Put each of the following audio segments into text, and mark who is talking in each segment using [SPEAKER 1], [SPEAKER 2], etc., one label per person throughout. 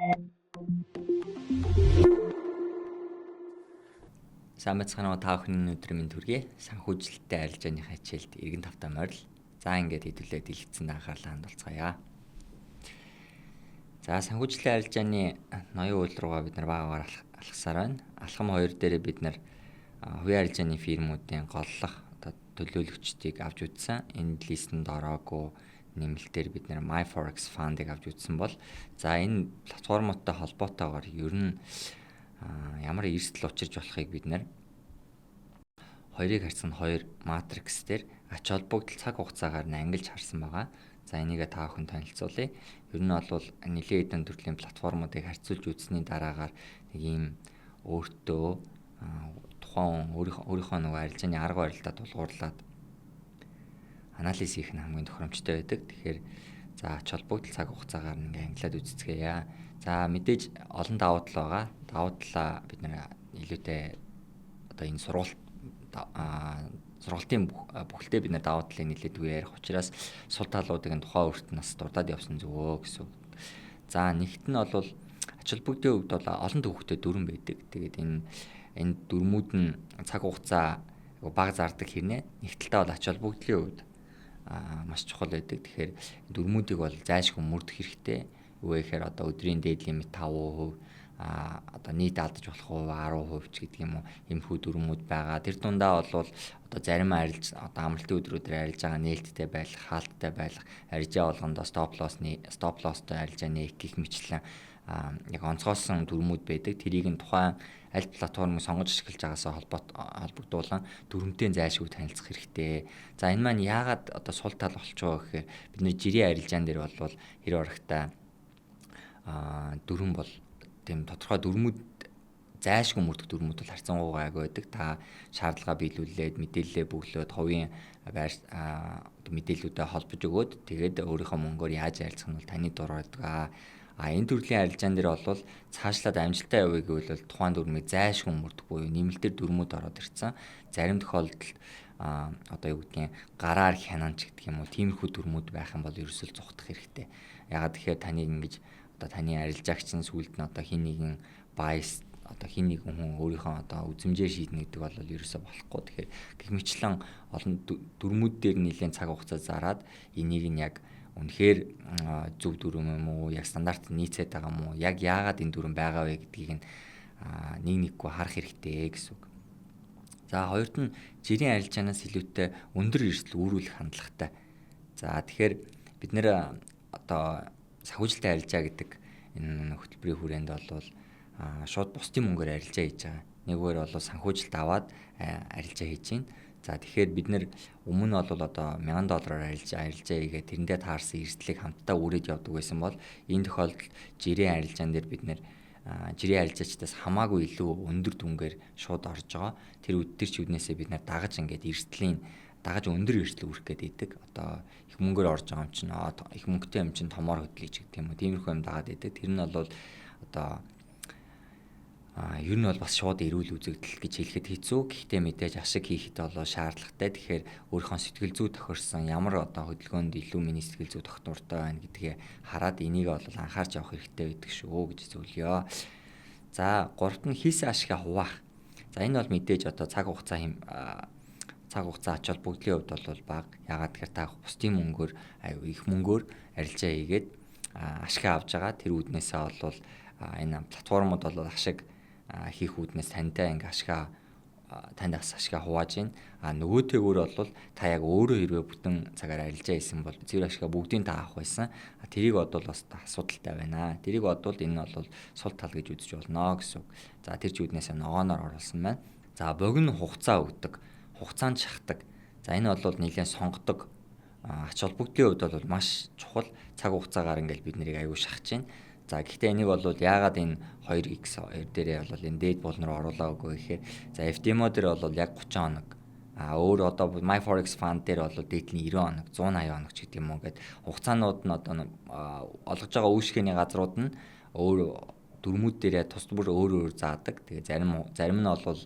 [SPEAKER 1] Сайн бацхан та бүхний өнөөдрийн мэнд хүргэе. Санхүүжилттэй арилжааныхаа хичээлд эргэн тавтай морил. За ингээд хэдүүлээ дэлгэцэн анхаарлаа хандуулцгаая. За санхүүжилтийн арилжааны ноён үйл руугаа бид нар багаагаар алхасаар байна. Алхам 2 дээрээ бид нар хувийн арилжааны фирмүүдийн голлох төлөөлөгчдийг авч үзсэн. Энэ листэнд ороогүй нэмэлтээр бид нар MyForex Fund-ыг авч үзсэн бол за энэ платформуудтай холбоотойгоор ер нь ямар эрсдэл учирч болохыг бид нар хоёрыг харьцан 2 матрикс дээр ач холбогдол цаг хугацаагаар нь ангилж харсан байгаа. За энийг та бүхэн танилцуулъя. Ер нь бол нэлээд хэдэн төрлийн платформуудыг харьцуулж үзсний дараагаар нэг ийм өөртөө тухайн өөрийнхөө нөгөө арилжааны арга барилдаа тулгуурлаад анализ хийх нь хамгийн тохиромжтой байдаг. Тэгэхээр за ач холбогдол цаг хугацаагаар нь ингээ ангилаад үзцгээе. За мэдээж олон давуу тал байгаа. Давуу талаа бид нэр илүүтэй одоо энэ сургалтын бүхэлдээ бид нэр давуу талыг нэлээдгүй ярих учраас сул талуудыг нь тухайн өөрт нас дурдаад явсан зүгөө гэсэн. За нэгт нь бол ач холбогдолын хувьд бол олон төвхтэй дүрэн байдаг. Тэгээд энэ дүрмүүд нь цаг хугацаа бага зардаг хэрнээ нэгтэлтэй бол ач холбогдлын хувьд маш чухал байдаг. Тэгэхээр дүрмүүдийг бол зайлшгүй мөрдөх хэрэгтэй. Юу гэхээр одоо өдрийн дээд лимит 5%, одоо нийт алдаж болох 10% ч гэдэг юм уу эмхүү дүрмүүд байгаа. Тэр дундаа бол одоо зарим арилж одоо амралтын өдрүүдээр арилж байгаа нээлттэй байх, хаалттай байх, арилжаа болгондоо стоп лосстой арилжаа нээх гэх мэтлэн яг онцгойсон дүрмүүд байдаг. Тэрийг нь тухайн аль платформыг сонгож ашиглаж байгаасаа холбогдуулан дүрмтэй зайлшгүй танилцах хэрэгтэй. За энэ маань яагаад одоо сул тал болчих вэ гэхээр бид нэр жирийн арилжаан дээр бол хэр орогтой дүрм бол тийм тодорхой дүрмүүд зайлшгүй мөрдөх дүрмүүд бол харьцангуйгаа аяг байдаг. Та шаардлага биелүүлээд мэдээлэлээ бөглөөд хувийн мэдээллүүдэд холбож өгөөд тэгээд өөрийнхөө мөнгөөр яаж арилжах нь бол таны дур байдаг. Энэ төрлийн арилжаан дээр бол цаашлаад амжилттай явъя гэвэл тухайн дүрмийг зайлшгүй мөрдөх буюу нэмэлтээр дүрмүүд ороод ирсэн. Зарим тохиолдолд одоо юу гэдгийг гараар хянаач гэдэг юм уу тиймэрхүү дүрмүүд байх юм бол ерөөсөө зугтах хэрэгтэй. Ягаад тэгэхээр таны ингэж одоо таны арилжаагч нь сүлд нь одоо хин нэгэн bias одоо хин нэгэн хүн өөрийнхөө одоо үзмжээр шийднэ гэдэг бол ерөөсөө болохгүй. Тэгэхээр гэх мэтлэн олон дүрмүүд дээр нэлээд цаг хугацаа зараад энийг нь яг үнэхээр зөв дүрм юм уу, яг стандарт нийцээд байгаа юм уу, яг яагаад энэ дүрм байгаа вэ гэдгийг нь нэггүй харах хэрэгтэй гэсэн үг. За хоёрт нь жирийн арилжаанаас илүүтэй өндөр эрсдэл үүрүүлэх хандлагатай. За тэгэхээр бид нэр одоо санхүүжилтийн арилжаа гэдэг энэ хөтөлбөрийн хүрээнд бол шууд бусдын мөнгөөр арилжаа хийж байгаа. Нэгвэр бол санхүүжилт аваад арилжаа хийж байна. За тэгэхээр бид нэр өмнө бол одоо $1000 арилжаа хийгээд тэрэндээ таарсан эрсдлийг хамтдаа үрээд явдаг байсан бол энэ тохиолдолд жирийн арилжаан дээр бид нэр жирийн арилжаачдаас хамаагүй илүү өндөр дүнгээр шууд орж байгаа. Тэр үднээсээ бид нэр дагаж ингээд өндөр эрсдэл үүрэх гээд идэг. Одоо их мөнгөөр орж байгаа юм чинь их мөнгөтэй юм чинь томоор хөдлөж гэдэг юм уу. Тиймэрхүү юм дагаад идэг. Тэр нь бол одоо ер нь бол бас шууд эрүүл үзэгдэл гэж хэлэхэд хэцүү. Гэхдээ мэдээж ашиг хийхэд бол шаардлагатай. Тэгэхээр өөрийнхөө сэтгэл зүй тохирсон ямар одоо хөдөлгөөнд илүү миний сэтгэл зүй тогтвортой байна гэдгийг хараад энийг бол анхаарч явах хэрэгтэй байдаг шүү гэж зөвлөё. За гуравт нь хийсэн ашигаа хуваах. За энэ бол мэдээж одоо цаг хугацаа ач холбогдлын хувьд бол бага. Ягаад гэхээр та бусдын мөнгөөр их мөнгөөр арилжаа хийгээд ашигаа авж байгаа. Тэр үүднээсээ бол энэ платформуд бол ашиг хийх үүднээс танд ашигаа хувааж байна. Нөгөөтэйгөр бол та яг өөрөө хэрвээ бүтэн цагаар арилжаа хийсэн бол зэрэг ашигаа бүгдийг та авах байсан. Тэрийг бол бас асуудалтай байна. Тэрийг бодвол энэ бол сул тал гэж үзэж болно гэсэн. За тэр ч үүднээсээ ногооноор оруулсан байна. За богино хугацаа өгдөг, хугацаанд шахдаг. За энэ бол нэлээд сонгодог. Ач холбогдлын хувьд бол маш чухал. Цаг хугацаагаар ингээл бид нарыг аягүй шахаж байна. За гэхдээ энийг бол яагаад энэ 2x2 дээрээ бол энэ дээд буул руу оруулаагүй гэхээр за FDMO дээр бол яг 30 хоног. Өөр одоо MyForex Fund дээр бол дээд нь 90 хоног, 180 хоног ч гэдэг юм уу гэд хугацаанууд нь одоо олгож байгаа үүсгэний газрууд нь өөр дүрмүүд дээрээ тус бүр өөр заадаг. Тэгээ зарим нь бол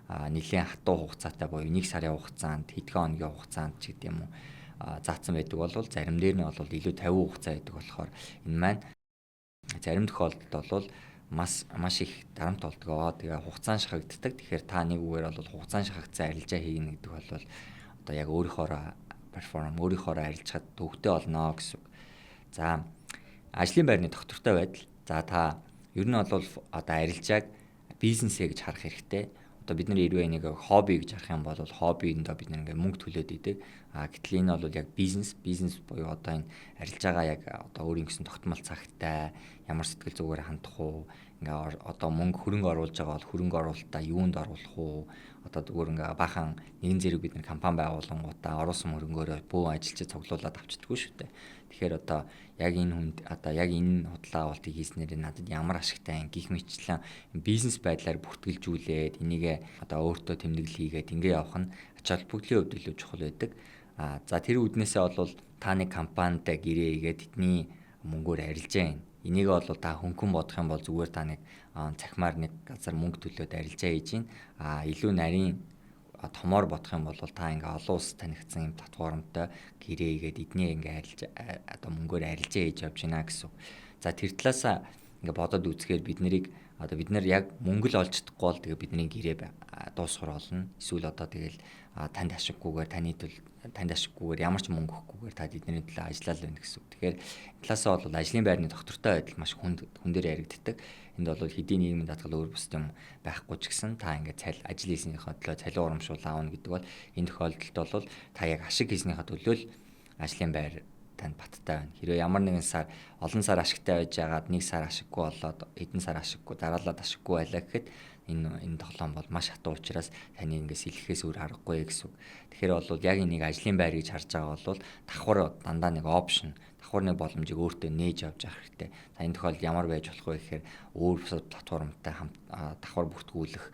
[SPEAKER 1] нэлийн хатуу хугацаатай буюу 1 сарын хугацаанд, хэдхэн хоногийн хугацаанд ч гэдэг юм уу заасан байдаг бол зарим дээр нь бол илүү 50 хугацаа байдаг болохоор энэ маань зарим тохиолдолд бол маш их дарамт болдгоо. Тэгээ хугацаан шахагддаг. Тэгэхээр та нэг үгээр бол хугацаан шахагдсан арилжаа хийгнэ гэдэг бол одоо яг өөрийнхоороо арилжахад төвөгтэй болно гэсэн үг. За ажлын байрны доктортой байдал. За та ер нь бол одоо арилжааг бизнесээ гэж харах хэрэгтэй. Одоо бид нар хэрвээ нэг хобби гэж харах юм бол хоббинд бид нар ингээ мөнгө төлөөд идэг. Гэтэл энэ бол яг бизнес буюу одоо энэ арилжаагаа яг одоо өөрийн гэсэн тогтмол цагтай ямар сэтгэл зүгээр хандах уу, ингээ одоо мөнгө хөрөнгө оруулж байгаа бол хөрөнгө оруулалтаа юунд оруулах уу, одоо зүгээр ингээ бахан нэгэн зэрэг бид нар компани байгуулангуудаа оруулсан хөрөнгөөрөө бүх ажилчид цуглуулад авчдаггүй шүү дээ. Тэгэхээр одоо яг энэ хүнд одоо яг энэ худлаа авалтыг хийснээр надад ямар ашигтай юм гих мэтчлэн бизнес байдлаар бүртгэлжүүлээд энийгээ одоо өөртөө тэмдэглэл хийгээд ингээ явах нь ач холбогдлын хувьд илүү чухал байдаг. За тэр үднээсээ бол та нэг компанитай гэрээ хийгээд тэдний мөнгөөр арилжаа юм. Энийг бол та хөнгөн бодох юм бол зүгээр та нэг цахимаар нэг газар мөнгө төлөөд арилжаа хийж гин. Илүү нарийн томоор бодох юм бол та ингээ олон улс танигдсан юм платформтой гэрээ хийгээд эдний ингээ одоо мөнгөөр арилжаа хийж явж байна гэсэн. За тэр талаасаа ингээ бодоод үзэхээр бид нар яг мөнгө л олж чадахгүй бол тэгээ бидний гэрээ дуусгар олно. Эсвэл одоо тэгэл танд ашиггүйгээр ямар ч мөнгө өгөхгүйгээр та бидний төлөө ажиллаад байна гэсэн. Тэгэхээр талаасаа бол ажлын байрны доктортой байдал маш хүндээр яригддаг. Энд бол хэдийн нийгмийн даатгал өөр бус юм байхгүй ч гэсэн та ингээд ажил хийснийхээ төлөө цалин урамшуул аавна гэдэг бол энэ тохиолдолд бол та яг ашиг хийснийхээ төлөө л ажлын байр танд баттай байна. Хэрвээ ямар нэгэн сар олон сар ашигтай байж байгаад нэг сар ашиггүй болоод хэдэн сар ашиггүй дараалаад ашиггүй байлаа гэхэд энэ тоглоом бол маш хатуу учраас таны ингээд сэлэхээс өөр аргагүй гэсэн үг. Тэгэхээр бол яг энийг ажлын байр гэж харж байгаа бол давхар дандаа нэг опшн давхарны боломжийг өөртөө нээж авч явах хэрэгтэй. За энэ тохиолдолд ямар байж болох вэ гэхээр өөр бусад платформтай хамт давхар бүртгүүлэх.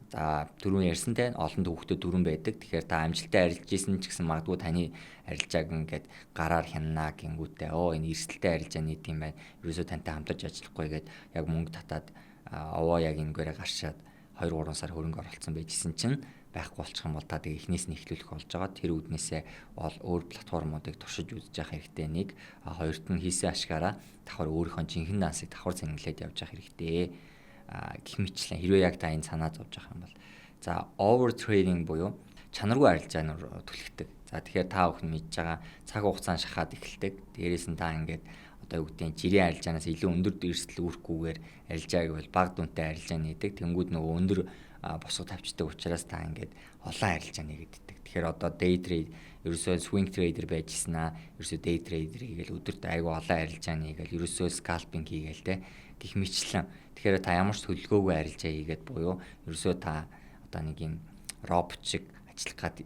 [SPEAKER 1] За дөрөв ярьсантай олон хүүхдэд дөрөв байдаг. Тэгэхээр та амжилттай арилж исэн ч гэсэн магадгүй таны арилжааг ингээд гараар хянана гингүүтээ энэ эрсдэлтэй арилжаа нийт юм байна. Ерөөсөө тантай хамтарч ажиллахгүй гээд яг мөнгө татаад овоо яг ингээрээ гаршаад 2-3 сар хөрөнгө оруулсан байжсэн чинь байхгүй болчих юм бол та тэгээ эхнээс нь эхлүүлэх болж байгаа. Тэр үднээсээ өөр платформуудыг туршиж үзэж явах хэрэгтэй нэг. Хоёрт нь хийсэн ашгаараа давхар өөрийнхөө жинхэнэ дансыг давхар цэнгэлээд явж явах хэрэгтэй. Гэх мэтчлэн хэрвээ яг та энэ санаа зовж байгаа юм бол за over trading буюу чанаргүй арилжаанаар түлхдэг. За тэгэхээр та бүхэн мэдж байгаа цаг хугацаанд шахаад эхэлдэг. Дээрээс нь та ингээд одоо юу гэдэг нь жирийн арилжаанаас илүү өндөр эрсдэл үүрхгүйгээр арилжааг бол бага дүнтэй арилжаа нээдэг. Тэнгүүд нөгөө өндөр босго тавьчдаг учраас та ингээд олон арилжаа нээгддэг. Тэгэхээр одоо day trade ерөөсөө swing trader байжснаа ерөөсөө day trader хийгээл өдөрт айгүй олон арилжаа нэгээл ерөөсөө scalping хийгээл те гих мэтчлэн. Тэгэхээр та ямар ч төлөвлөгөөгүй арилжаа хийгээд буюу ерөөсөө та одоо нэг юм робот шиг ажиллах гад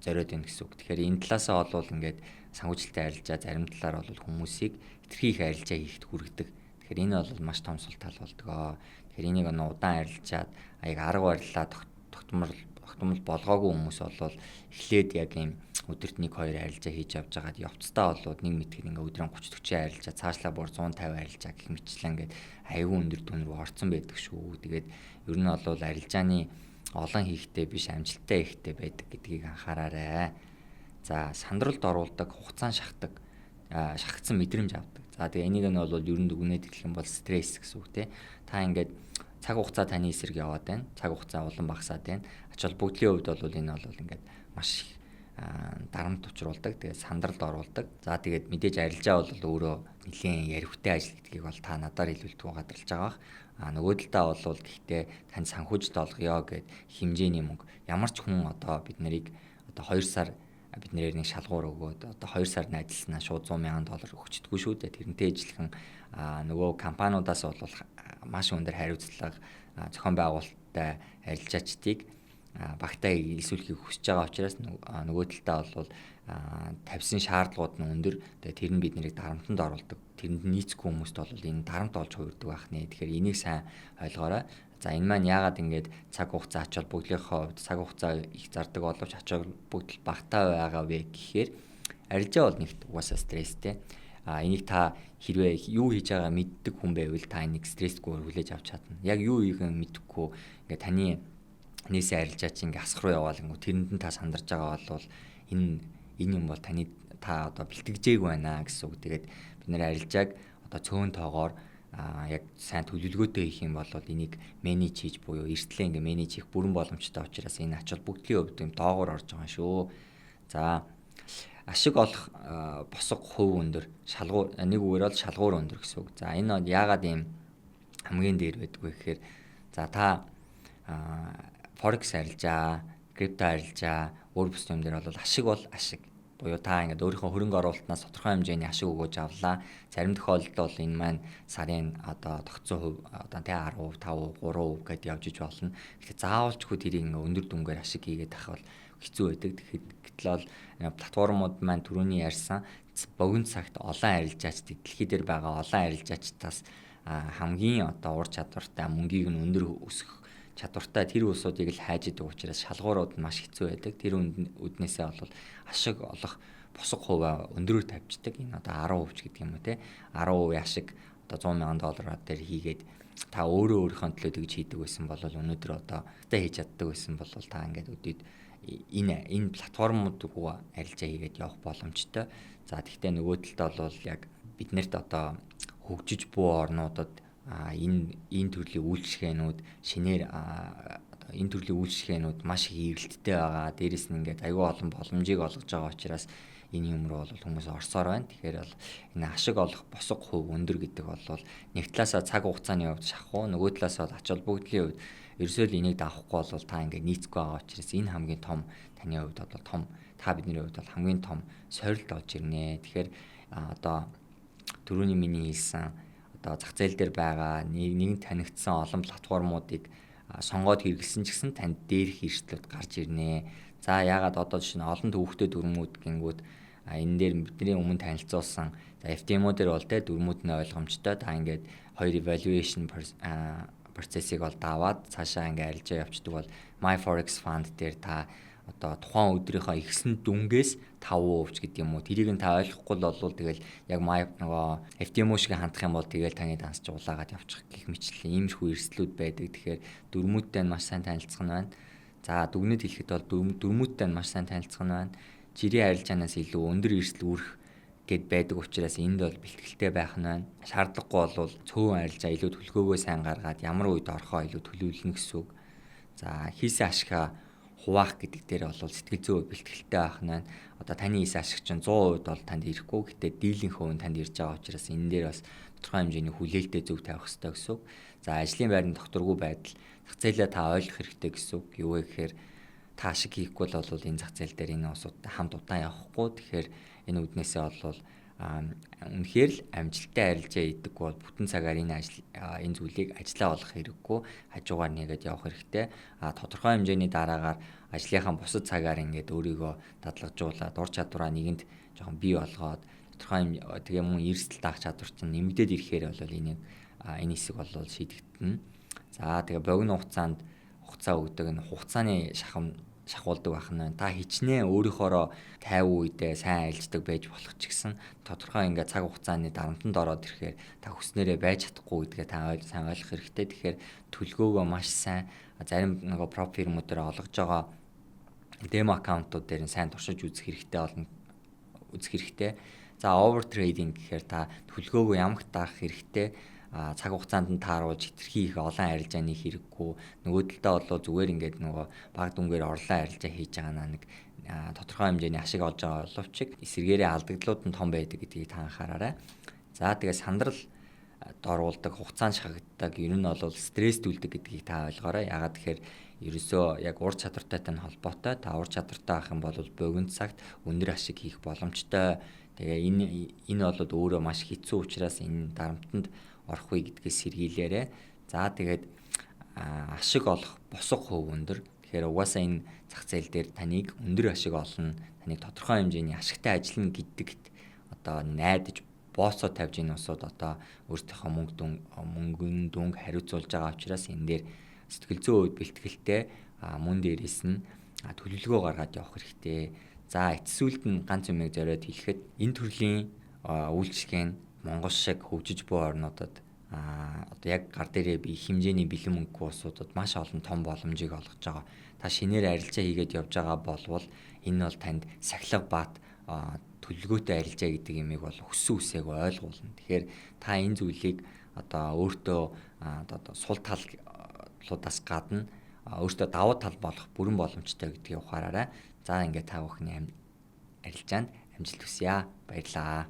[SPEAKER 1] зориод байна гэсэн үг. Тэгэхээр энэ талаасаа бол ингээд санхүүжилттэй арилжаа зарим талаар бол хүмүүсийг хэтэрхий их арилжаа хийхэд хүргэдэг. Тэгэхээр энэ бол маш том сул тал болдгоо. Тэгэхээр энийг удаан арилжаад аяг арга барилаа тогтмол болгоогүй хүмүүс бол эхлээд яг юм өдөрт 1-2 арилжаа хийж явж байгаад явцдаа бол нэг мэтгэр ингээ өдрийн 30-40 арилжаа цаашлаа бүр 150 арилжаа гэх мэтчлэн ингээд аягүй өндөр түн рүү орцсон байдаг шүү. Тэгээд ер нь бол арилжааны олон хийхтэй биш амжилттай хийхтэй байдаг гэдгийг анхаараарай. За сандралд оруулдаг, хугацаанд шахагдсан мэдрэмж авдаг. За тэгээ энийг нь бол ер нь дүгнээд хэлэх юм бол стресс гэсэн үг те. Та ингээд цаг хугацаа таны эсрэг яваад байна. Цаг хугацаа улам багасаад байна. Ач холбогдлын хувьд бол энэ бол ингээд маш их дарамт учруулдаг. Тэгээд сандралд оруулдаг. За тэгээд мэдээж арилжаа бол өөрөө нэлийн ярихтай ажил гэдгийг бол та надаар хэлүүлдэг гадарлаж байгаа. Нөгөө талдаа бол гэхдээ тань санхүүжилт олгоё гэд хэмжээний мөнгө ямар ч хүн одоо бид нарыг одоо 2 сар бид нэр нэг шалгуур өгөөд одоо 2 сард ажилласнаа шууд $100,000 өгчдөггүй шүү дээ. Тэрнтэй ижилхэн нөгөө компаниудаас бол маш өндөр хариуцлага зохион байгуулалттай арилжаачдыг багтаа илсүүлэхийг хүсэж байгаа учраас нөгөө талдаа бол тавьсан шаардлагууд нь өндөр. Тэгээ тэр нь бид нарыг дарамтанд оруулдаг. Тэрэнд нийцгүй хүмүүст бол энэ дарамт олж хувирдаг байх нэ. Тэгэхээр энийг сайн ойлгоорой. За энэ маань яагаад ингэж цаг хугацаа ач холбогдлынхоо хувьд цаг хугацаа их зардаг боловч ач холбогдол багтаа байгаа вэ гэхээр арилжаа бол нэгт угаасаа стресстэй. Энийг та хэрвээ юу хийж байгаа мэддэг хүн байвал та энийг стрессгүй хүлээж авч чадна. Яг юу хийх нь мэдэхгүй ингээ таны нээсээ арилжаа чи ингээ асах руу яваал ингээ тэрэнд нь та сандарч байгаа бол энэ юм бол та одоо бэлтгэжээг байна гэсэн үг. Тэгээд бид нэр арилжааг одоо цөөн тоогоор яг сайн төлөвлөгөөтэй хийх юм бол энийг менеж хийж буюу эрсдлээ ингээ менеж хийх бүрэн боломжтой учраас энэ ач холбогдлын хувьд юм доогоор орж байгаа шүү. За ашиг олох босго хувь өндөр, шалгуур нэг үгээр бол шалгуур өндөр гэсэн үг. За энэ яагаад ийм хамгийн дээр байдг вэ гэхээр за та форекс арилжаа, крипто арилжаа, өөр бус юм дээр бол ашиг бол ашиг. Буюу та ингээд өөрийнхөө хөрөнгө оруулалтнаас тодорхой хэмжээний ашиг өгөөж авлаа. Зарим тохиолдолд бол энэ маань сарын одоо тогтсон хувь одоо тий 10%, 5%, 3% гэдээ явж иж болно. Тэгэхээр заавалчгүй тэрийг ингээд өндөр дүнгээр ашиг хийгээд авах бол хэцүү байдаг. Тэгэхээр гэтэл бол платформуд маань түрүүний ярьсан богино цагт олон арилжаач дэлхий дээр байгаа олон арилжаачтаас хамгийн одоо ур чадвартай мөнгийг нь өндөр өсгөх чадвартай тэр улсуудыг л хайж идэг учраас шалгуурууд нь маш хэцүү байдаг. Тэр үднээсээ бол ашиг олох босго хуваа өндөрөөр тавьждаг. Энэ одоо 10% ч гэдэг юм уу те. 10% ашиг одоо $100,000 дээр хийгээд та өөрөө өөрийнхөө төлөө тэгж хийдэг байсан бол өнөөдөр одоо хийж чаддаг байсан бол та ингээд өдөөд энэ платформуудгүй арилжаа хийгээд явах боломжтой. За тэгвэл нөгөө талд бол яг биднэрт одоо хөгжиж буй орнуудад энэ төрлийн үйлчлэгээнүүд шинээр энэ төрлийн үйлчлэгээнүүд маш их эрэлттэй байгаа. Дээрээс нь ингээд аюул олон боломжийг олгож байгаа учраас энэ юм руу бол хүмүүс орсоор байна. Тэгэхээр бол энэ ашиг олох босго хувь өндөр гэдэг бол нэг талаасаа цаг хугацааны хувьд шахах, нөгөө талаасаа бол ач холбогдлын хувьд ерөөсөө л энийг даахгүй бол та ингээд нийцэхгүй байгаа учраас энэ хамгийн том таны хувьд бол том та бидний хувьд бол хамгийн том сорилт болж ирнэ. Тэгэхээр одоо түрүүний миний хэлсэн одоо зах зээл дээр байгаа нэгэн танигдсан олон платформуудыг сонгоод хэрэглэсэн ч гэсэн танд дээрх эрсдлүүд гарч ирнэ. За яагаад одоо жишээ нь олон төвхтэй дүрмүүд гингүүд энэ дээр бидний өмнө танилцуулсан FTMO дээр бол тэ дүрмүүд нь ойлгомжтой. Та ингээд хоёр evaluation процессыг бол даваад цаашаа ингээд арилжаа явцдаг бол MyForex Fund дээр та одоо тухайн өдрийнхөө ихсэн дүнгээс 5% ч гэдэг юм уу. Тэрийг нь та ойлгохгүй л бол тэгэл яг нөгөө FTMO шиг хандах юм бол тэгэл таны дансч улаагаад явчих гэх мэтлэн иймэрхүү эрсдлүүд байдаг. Тэгэхээр дүрмүүдтэй нь маш сайн танилцах нь байна. За дүгнэлт хэлэхэд бол дүрмүүдтэй нь маш сайн танилцах нь байна. Жирийн арилжаанаас илүү өндөр эрсдэл үүрэх гэд байдаг учраас энд бол бэлтгэлтэй байх нь байна. Шаардлагагүй бол цөөн арилжаа илүү төлгөөгөө сайн гаргаад ямар үед орохоо илүү төлөвлөнө гэсэн үг. За хийсэн ашигаа хуваах гэдэг дээр бол сэтгэл зүйн бэлтгэлтэй байх нь. Одоо таны хийсэн ашиг чинь 100% бол танд ирэхгүй. Гэтэ дийлэнх хувь нь танд ирж байгаа учраас энэ дээр бас тодорхой хэмжээний хүлээлттэй зөв тавих хэрэгтэй гэсэн үг. За ажлын байрны докторгүй байдал зах зээлээ та ойлгох хэрэгтэй гэсэн үг. Юу вэ гэхээр та ашиг хийхгүй бол энэ зах зээл дээр энэ усуудтай хамт удаан явахгүй. Тэгэхээр энэ үднээсээ бол үнэхээр л амжилттай арилжаа хийдэг бол бүтэн цагаар энэ зүйлийг ажиллаа олох хэрэггүй, хажуугаар нэгээд явах хэрэгтэй. Тодорхой хэмжээний дараагаар ажлынхаа бусад цагаар ингээд өөрийгөө дадлагжуулаад ур чадвараа нэгэнд жоохон бий болгоод тодорхой тэгээ мөн эрсдэл даах чадвар чинь нэмэгдээд ирэхээр бол энэ хэсэг бол шийдэгдэнэ. За тэгээ богино хугацаа өгдөг энэ хугацааны шахуулдаг байх нь. Та хичнээн өөрийнхоороо 50 үедээ сайн айлждаг байж болох ч гэсэн тодорхой ингээд цаг хугацааны дарамтанд ороод ирэхээр та хүснээрээ байж чадахгүй гэдгээ та сайн ойлгох хэрэгтэй. Тэгэхээр төлгөөгөө маш сайн зарим нөгөө prop фирмүүд дээр олгож байгаа демо аккаунтууд дээр нь сайн туршиж үзэх хэрэгтэй. За over trading гэхээр та төлгөөгөө ямагт даах хэрэгтэй. Цаг хугацаанд нь тааруулж хэтэрхий их олон арилжааны хэрэггүй. Нөгөө талдаа бол зүгээр ингээд нөгөө баг дүнгээр орлон арилжаа хийж байгаа нэг тодорхой хэмжээний ашиг олж байгаа боловч эсэргээрээ алдагдлууд нь том байдаг гэдгийг та анхаараарай. За тэгээ сандрал доруулдаг, хугацаанд шахагддаг, ер нь бол стресстүүлдэг гэдгийг та ойлгоорой. Ягаад тэгэхээр ерөөсөө яг ур чадвартайтай нь холбоотой. Та ур чадвартай авах юм бол богино цагт өндөр ашиг хийх боломжтой. Тэгээ энэ бол өөрөө маш хэцүү учраас энэ дарамтанд орохгүй гэдгээс сэргийлээрэ. За тэгээд ашиг олох босго хувь өндөр. Тэгэхээр угаасаа энэ зах зээл дээр таныг өндөр ашиг олно, таныг тодорхой хэмжээний ашигтай ажиллана гэдэгт одоо найдаж бооцоо тавьж энэ усууд одоо өөртөөхөө мөнгөн дүнг хариуцуулж байгаа учраас энэ дээр сэтгэл зүйн үед бэлтгэлтэй мөн дээрээс нь төлөвлөгөө гаргаад явах хэрэгтэй. За эцсүүлд нь ганц юмыг зориод хэлэхэд энэ төрлийн үйлчлэгээ нь Монгол шиг хөгжиж буй орнуудад одоо яг гар дээрээ хэмжээний бэлэн мөнгөгүй улсуудад маш олон том боломжийг олгож байгаа. Та шинээр арилжаа хийгээд явж байгаа болвол энэ бол танд сахилга бат төлөвлөгөөтэй арилжаа гэдэг юмыг бол хүссэн үсээг ойлгуулна. Тэгэхээр та энэ зүйлийг одоо өөртөө одоо сул талуудаас гадна өөртөө давуу тал болох бүрэн боломжтой гэдгийг ухаараарай. За ингээд та бүхний арилжаанд амжилт хүсье. Баярлалаа.